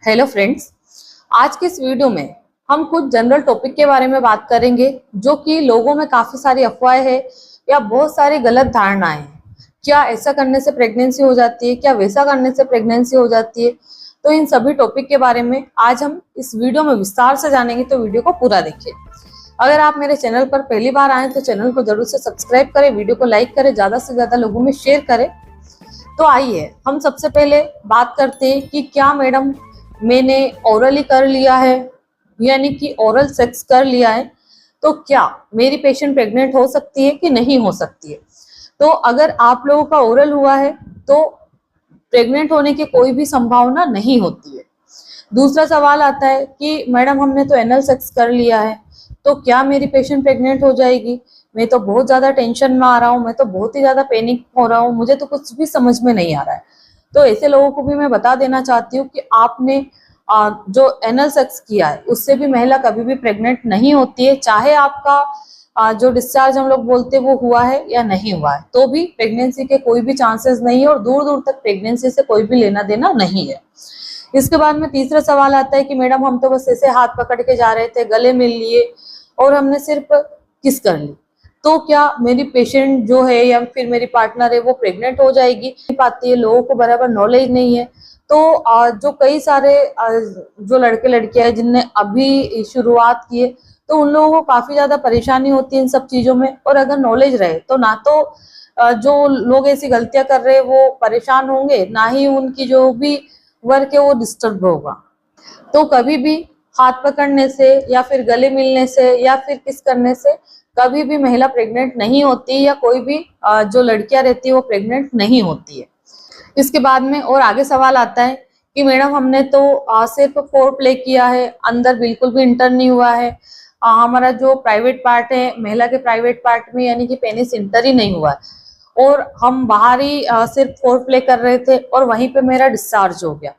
Hello friends, आज के इस वीडियो में हम कुछ जनरल टॉपिक के बारे में बात करेंगे जो कि लोगों में काफी सारी अफवाहें हैं या बहुत सारी गलत धारणाएं हैं। क्या ऐसा करने से प्रेगनेंसी हो जाती है, क्या वैसा करने से प्रेगनेंसी हो जाती है। तो इन सभी टॉपिक के बारे में आज हम इस वीडियो में विस्तार से जानेंगे, तो वीडियो को पूरा देखिए। अगर आप मेरे चैनल पर पहली बार आए तो चैनल को जरूर से सब्सक्राइब करें, वीडियो को लाइक करें, ज्यादा से ज्यादा लोगों में शेयर करें। तो आइए हम सबसे पहले बात करते हैं कि क्या मैडम मैंने ओरली कर लिया है, यानी कि ओरल सेक्स कर लिया है, तो क्या मेरी पेशेंट प्रेग्नेंट हो सकती है कि नहीं हो सकती है। तो अगर आप लोगों का ओरल हुआ है तो प्रेग्नेंट होने की कोई भी संभावना नहीं होती है। दूसरा सवाल आता है कि मैडम हमने तो एनल सेक्स कर लिया है, तो क्या मेरी पेशेंट प्रेग्नेंट हो जाएगी। मैं तो बहुत ज्यादा टेंशन में आ रहा हूँ, मैं तो बहुत ही ज्यादा पैनिक हो रहा हूँ, मुझे तो कुछ भी समझ में नहीं आ रहा है। तो ऐसे लोगों को भी मैं बता देना चाहती हूँ कि आपने जो एनल सेक्स किया है उससे भी महिला कभी भी प्रेग्नेंट नहीं होती है, चाहे आपका जो डिस्चार्ज हम लोग बोलते हैं वो हुआ है या नहीं हुआ है, तो भी प्रेगनेंसी के कोई भी चांसेस नहीं है और दूर दूर तक प्रेगनेंसी से कोई भी लेना देना नहीं है। इसके बाद में तीसरा सवाल आता है कि मैडम हम तो बस ऐसे हाथ पकड़ के जा रहे थे, गले मिल लिए और हमने सिर्फ किस कर ली, तो क्या मेरी पेशेंट जो है या फिर मेरी पार्टनर है वो प्रेग्नेंट हो जाएगी। नहीं पाती है, लोगों को बराबर नॉलेज नहीं है। तो जो कई सारे जो लड़के लड़कियां हैं जिनने अभी शुरुआत की है, तो उन लोगों को काफी ज्यादा परेशानी होती है इन सब चीजों में। और अगर नॉलेज रहे तो ना तो जो लोग ऐसी गलतियां कर रहे हैं वो परेशान होंगे, ना ही उनकी जो भी वर्क है वो डिस्टर्ब होगा। तो कभी भी हाथ पकड़ने से या फिर गले मिलने से या फिर किस करने से कभी भी महिला प्रेग्नेंट नहीं होती, या कोई भी जो लड़कियां रहती है वो प्रेग्नेंट नहीं होती है। इसके बाद में और आगे सवाल आता है कि मैडम हमने तो सिर्फ फोर प्ले किया है, अंदर बिल्कुल भी इंटर नहीं हुआ है, हमारा जो प्राइवेट पार्ट है महिला के प्राइवेट पार्ट में यानी कि पेनिस इंटर ही नहीं हुआ है और हम बाहर ही सिर्फ फोर प्ले कर रहे थे और वहीं पे मेरा डिस्चार्ज हो गया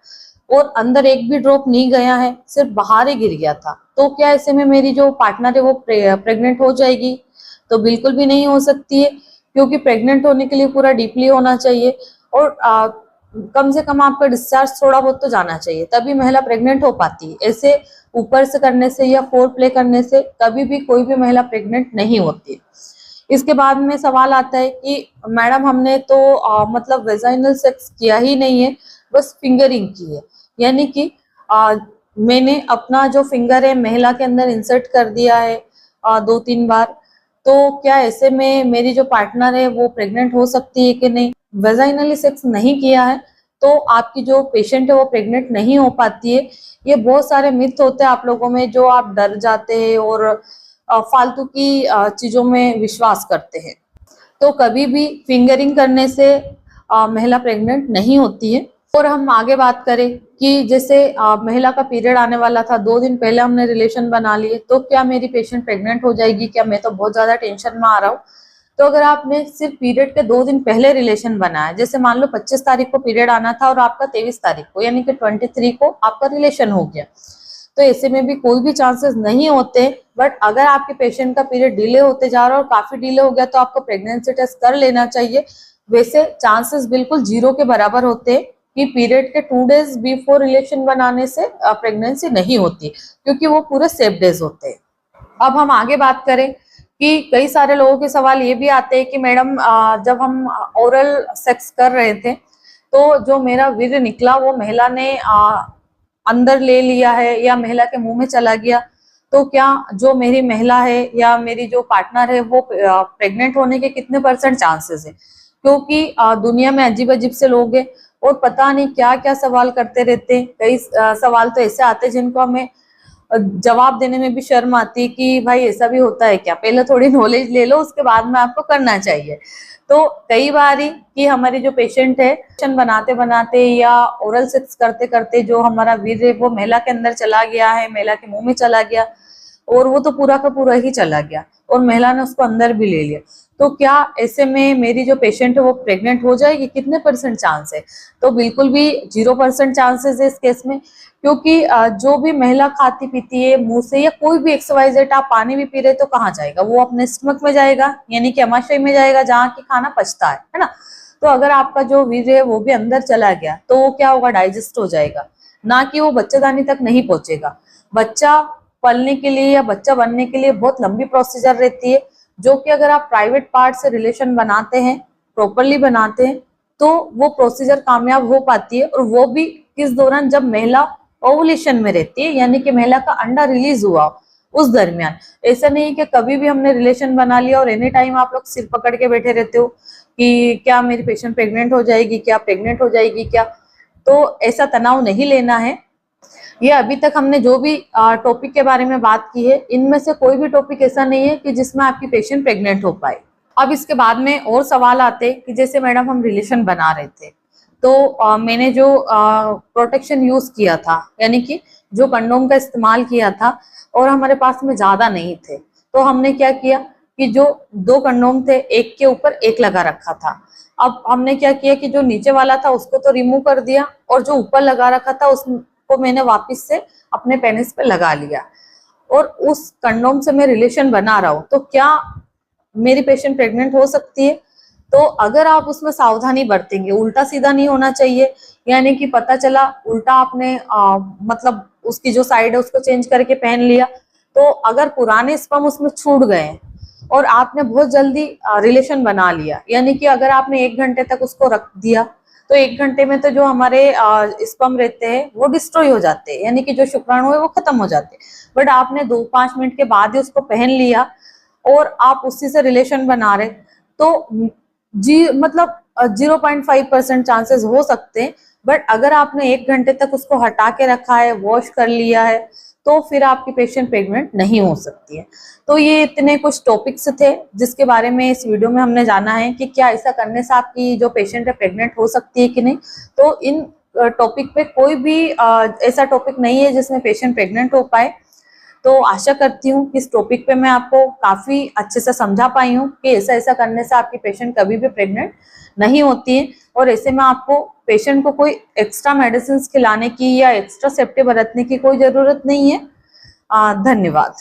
और अंदर एक भी ड्रॉप नहीं गया है, सिर्फ बाहर ही गिर गया था। तो क्या ऐसे में मेरी जो पार्टनर है वो प्रेग्नेंट हो जाएगी? तो बिल्कुल भी नहीं हो सकती है, क्योंकि प्रेग्नेंट होने के लिए पूरा डीपली होना चाहिए और कम से कम आपका डिस्चार्ज थोड़ा बहुत तो जाना चाहिए, तभी महिला प्रेग्नेंट हो पाती है। ऐसे ऊपर से करने से या फोर प्ले करने से कभी भी कोई भी महिला प्रेग्नेंट नहीं होती। इसके बाद में सवाल आता है कि मैडम हमने तो मतलब वेजाइनल सेक्स किया ही नहीं है, बस फिंगरिंग की है, यानी कि मैंने अपना जो फिंगर है महिला के अंदर इंसर्ट कर दिया है 2-3 बार। तो क्या ऐसे में मेरी जो पार्टनर है वो प्रेग्नेंट हो सकती है कि नहीं। वेजाइनली सेक्स नहीं किया है तो आपकी जो पेशेंट है वो प्रेग्नेंट नहीं हो पाती है। ये बहुत सारे मिथ होते हैं आप लोगों में, जो आप डर जाते हैं और फालतू की चीजों में विश्वास करते हैं। तो कभी भी फिंगरिंग करने से महिला प्रेग्नेंट नहीं होती है। और हम आगे बात करें कि जैसे महिला का पीरियड आने वाला था, 2 दिन पहले हमने रिलेशन बना लिए, तो क्या मेरी पेशेंट प्रेग्नेंट हो जाएगी क्या, मैं तो बहुत ज्यादा टेंशन में आ रहा हूँ। तो अगर आपने सिर्फ पीरियड के 2 दिन पहले रिलेशन बनाया, जैसे मान लो 25 तारीख को पीरियड आना था और आपका 23 तारीख को यानी कि 23 को आपका रिलेशन हो गया, तो ऐसे में भी कोई भी चांसेस नहीं होते। बट अगर आपके पेशेंट का पीरियड डिले होते जा रहा है और काफी डिले हो गया तो आपको प्रेगनेंसी टेस्ट कर लेना चाहिए। वैसे चांसेस बिल्कुल 0 के बराबर होते हैं कि पीरियड के 2 डेज बिफोर रिलेशन बनाने से प्रेगनेंसी नहीं होती, क्योंकि वो पूरे सेफ डेज होते हैं। अब हम आगे बात करें कि कई सारे लोगों के सवाल ये भी आते हैं कि मैडम जब हम ओरल सेक्स कर रहे थे तो जो मेरा वीर्य निकला वो महिला ने अंदर ले लिया है या महिला के मुंह में चला गया, तो क्या जो मेरी महिला है या मेरी जो पार्टनर है वो प्रेग्नेंट होने के कितने % चांसेस है। क्योंकि दुनिया में अजीब अजीब से लोग हैं और पता नहीं क्या क्या सवाल करते रहते हैं। कई सवाल तो ऐसे आते हैं जिनको हमें जवाब देने में भी शर्म आती है कि भाई ऐसा भी होता है क्या, पहले थोड़ी नॉलेज ले लो उसके बाद में आपको करना चाहिए। तो कई बार ही कि हमारी जो पेशेंट है बनाते बनाते या ओरल सेक्स करते करते जो हमारा वीर्य वो महिला के अंदर चला गया है, महिला के मुंह में चला गया और वो तो पूरा का पूरा ही चला गया और महिला ने उसको अंदर भी ले लिया, तो क्या ऐसे में मेरी जो पेशेंट है वो प्रेग्नेंट हो जाएगी, कितने % चांस है। तो बिल्कुल भी 0% चांसेस है इस केस में, क्योंकि जो भी महिला खाती पीती है मुंह से या कोई भी XYZ, आप पानी भी पी रहे तो कहाँ जाएगा, वो अपने स्टमक में जाएगा यानी कि अमाशय में जाएगा जहाँ की खाना पचता है ना। तो अगर आपका जो वीर्य है वो भी अंदर चला गया तो वो क्या होगा, डाइजेस्ट हो जाएगा। ना कि वो बच्चेदानी तक नहीं पहुंचेगा। बच्चा पलने के लिए या बच्चा बनने के लिए बहुत लंबी प्रोसीजर रहती है, जो कि अगर आप प्राइवेट पार्ट से रिलेशन बनाते हैं, प्रॉपरली बनाते हैं, तो वो प्रोसीजर कामयाब हो पाती है। और वो भी किस दौरान, जब महिला ओवुलेशन में रहती है, यानी कि महिला का अंडा रिलीज हुआ उस दरमियान। ऐसा नहीं कि कभी भी हमने रिलेशन बना लिया और एनी टाइम आप लोग सिर पकड़ के बैठे रहते हो कि क्या मेरी पेशेंट प्रेग्नेंट हो जाएगी, क्या प्रेग्नेंट हो जाएगी क्या। तो ऐसा तनाव नहीं लेना है। ये अभी तक हमने जो भी टॉपिक के बारे में बात की है, इनमें से कोई भी टॉपिक ऐसा नहीं है कि जिसमें आपकी पेशेंट प्रेग्नेंट हो पाए। अब इसके बाद में और सवाल आते कि जैसे मैडम हम रिलेशन बना रहे थे, तो मैंने जो प्रोटेक्शन यूज किया था, यानी कि जो कंडोम का इस्तेमाल किया था, और हमारे पास में ज्यादा नहीं थे, तो हमने क्या किया कि जो 2 कंडोम थे, एक के ऊपर एक लगा रखा था। अब हमने क्या किया कि जो नीचे वाला था उसको तो रिमूव कर दिया, और जो ऊपर लगा रखा था उसको मैंने वापस से अपने पेनिस पे लगा लिया, और उस कंडोम से मैं रिलेशन बना रहा हूँ। तो क्या मेरी पेशेंट प्रेग्नेंट हो सकती है? तो अगर आप उसमें सावधानी बरतेंगे, उल्टा सीधा नहीं होना चाहिए, यानी कि पता चला उल्टा आपने मतलब उसकी जो साइड है उसको चेंज करके पहन लिया, तो अगर पुराने स्पर्म उसमें छूट गए और आपने बहुत जल्दी रिलेशन बना लिया, यानी कि अगर आपने 1 घंटे तक उसको रख दिया, तो 1 घंटे में तो जो हमारे स्पर्म रहते हैं वो डिस्ट्रॉय हो जाते हैं, यानी कि जो शुक्राणु है वो खत्म हो जाते हैं। बट आपने 2-5 मिनट के बाद ही उसको पहन लिया और आप उसी से रिलेशन बना रहे, तो मतलब 0.5% चांसेस हो सकते हैं। बट अगर आपने 1 घंटे तक उसको हटा के रखा है, वॉश कर लिया है, तो फिर आपकी पेशेंट प्रेग्नेंट नहीं हो सकती है। तो ये इतने कुछ टॉपिक्स थे जिसके बारे में इस वीडियो में हमने जाना है कि क्या ऐसा करने से आपकी जो पेशेंट है प्रेग्नेंट हो सकती है कि नहीं। तो इन टॉपिक पे कोई भी ऐसा टॉपिक नहीं है जिसमें पेशेंट प्रेग्नेंट हो पाए। तो आशा करती हूँ कि इस टॉपिक पे मैं आपको काफी अच्छे से समझा पाई हूँ कि ऐसा ऐसा करने से आपकी पेशेंट कभी भी प्रेग्नेंट नहीं होती है, और ऐसे में आपको पेशेंट को कोई एक्स्ट्रा मेडिसिन खिलाने की या एक्स्ट्रा सेफ्टी बरतने की कोई जरूरत नहीं है। धन्यवाद।